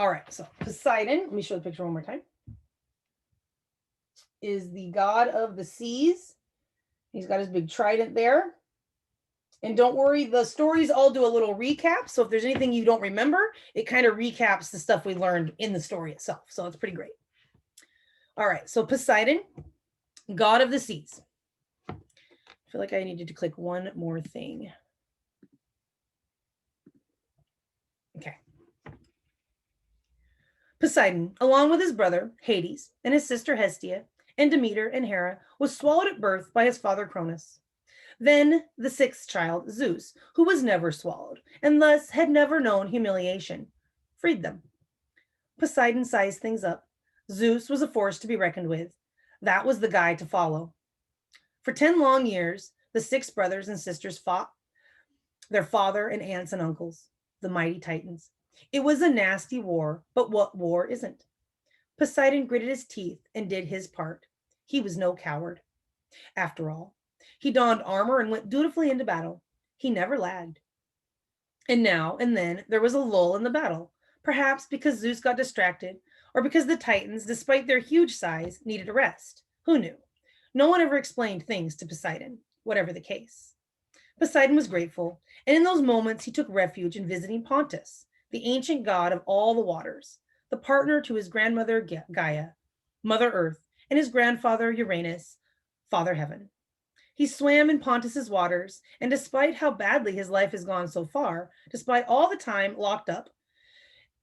All right, so Poseidon, let me show the picture one more time, is the god of the seas. He's got his big trident there. And don't worry, the stories all do a little recap. So if there's anything you don't remember, it kind of recaps the stuff we learned in the story itself. So it's pretty great. All right, so Poseidon, god of the seas. I feel like I needed to click one more thing. Okay. Poseidon, along with his brother Hades and his sister Hestia and Demeter and Hera, was swallowed at birth by his father Cronus. Then the sixth child, Zeus, who was never swallowed and thus had never known humiliation, freed them. Poseidon sized things up. Zeus was a force to be reckoned with. That was the guy to follow. For 10 long years, the six brothers and sisters fought their father and aunts and uncles, the mighty Titans. It was a nasty war, but what war isn't? Poseidon gritted his teeth and did his part. He was no coward. After all, he donned armor and went dutifully into battle. He never lagged. And now and then there was a lull in the battle, perhaps because Zeus got distracted, or because the Titans, despite their huge size, needed a rest. Who knew? No one ever explained things to Poseidon, whatever the case. Poseidon was grateful, and in those moments he took refuge in visiting Pontus, the ancient god of all the waters, the partner to his grandmother Gaia, Mother Earth, and his grandfather Uranus, Father Heaven. He swam in Pontus's waters, and despite how badly his life has gone so far, despite all the time locked up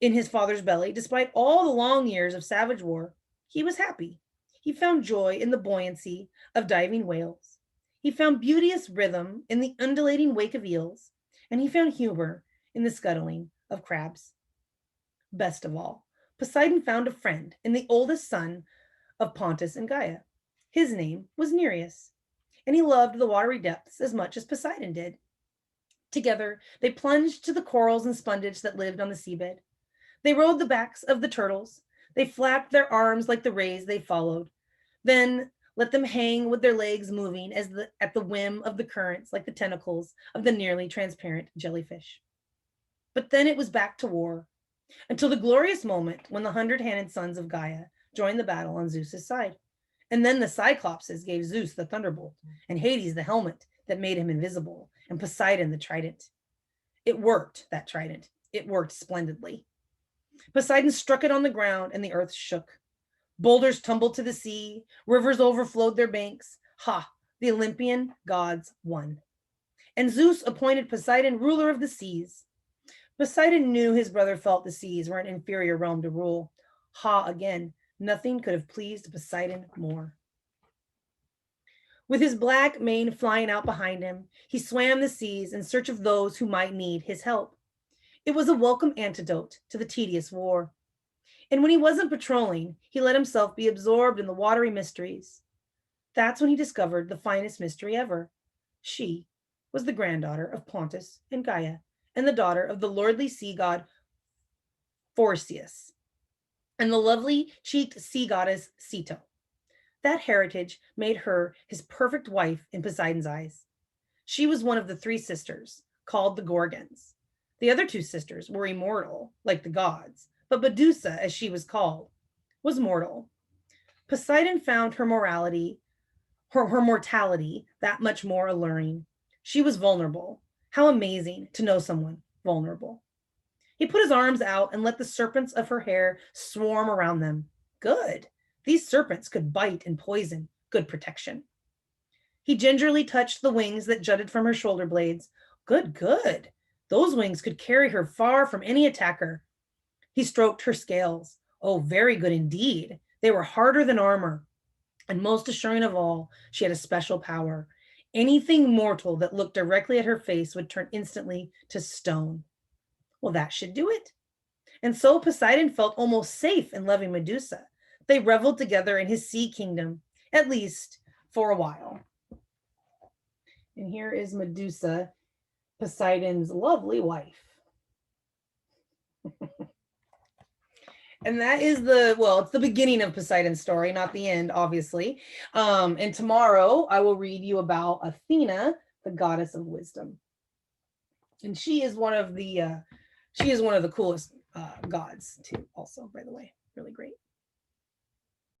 in his father's belly, despite all the long years of savage war, he was happy. He found joy in the buoyancy of diving whales. He found beauteous rhythm in the undulating wake of eels, and he found humor in the scuttling of crabs. Best of all, Poseidon found a friend in the oldest son of Pontus and Gaia. His name was Nereus, and he loved the watery depths as much as Poseidon did. Together, they plunged to the corals and spongage that lived on the seabed. They rode the backs of the turtles. They flapped their arms like the rays they followed, then let them hang with their legs moving at the whim of the currents like the tentacles of the nearly transparent jellyfish. But then it was back to war, until the glorious moment when the 100-handed sons of Gaia joined the battle on Zeus's side. And then the Cyclopses gave Zeus the thunderbolt, and Hades the helmet that made him invisible, and Poseidon the trident. It worked, that trident. It worked splendidly. Poseidon struck it on the ground, and the earth shook. Boulders tumbled to the sea. Rivers overflowed their banks. Ha! The Olympian gods won. And Zeus appointed Poseidon ruler of the seas. Poseidon knew his brother felt the seas were an inferior realm to rule. Ha! Again. Nothing could have pleased Poseidon more. With his black mane flying out behind him, he swam the seas in search of those who might need his help. It was a welcome antidote to the tedious war. And when he wasn't patrolling, he let himself be absorbed in the watery mysteries. That's when he discovered the finest mystery ever. She was the granddaughter of Pontus and Gaia, and the daughter of the lordly sea god Phorcys, and the lovely-cheeked sea goddess Ceto. That heritage made her his perfect wife in Poseidon's eyes. She was one of the 3 sisters, called the Gorgons. The other 2 sisters were immortal, like the gods, but Medusa, as she was called, was mortal. Poseidon found her mortality that much more alluring. She was vulnerable. How amazing to know someone vulnerable. He put his arms out and let the serpents of her hair swarm around them. Good. These serpents could bite and poison. Good protection. He gingerly touched the wings that jutted from her shoulder blades. Good, good. Those wings could carry her far from any attacker. He stroked her scales. Oh, very good indeed. They were harder than armor. And most assuring of all, she had a special power. Anything mortal that looked directly at her face would turn instantly to stone. Well, that should do it. And so Poseidon felt almost safe in loving Medusa. They reveled together in his sea kingdom, at least for a while. And here is Medusa, Poseidon's lovely wife. And that is it's the beginning of Poseidon's story, not the end, obviously. And tomorrow I will read you about Athena, the goddess of wisdom. And she is one of the coolest gods too, also, by the way.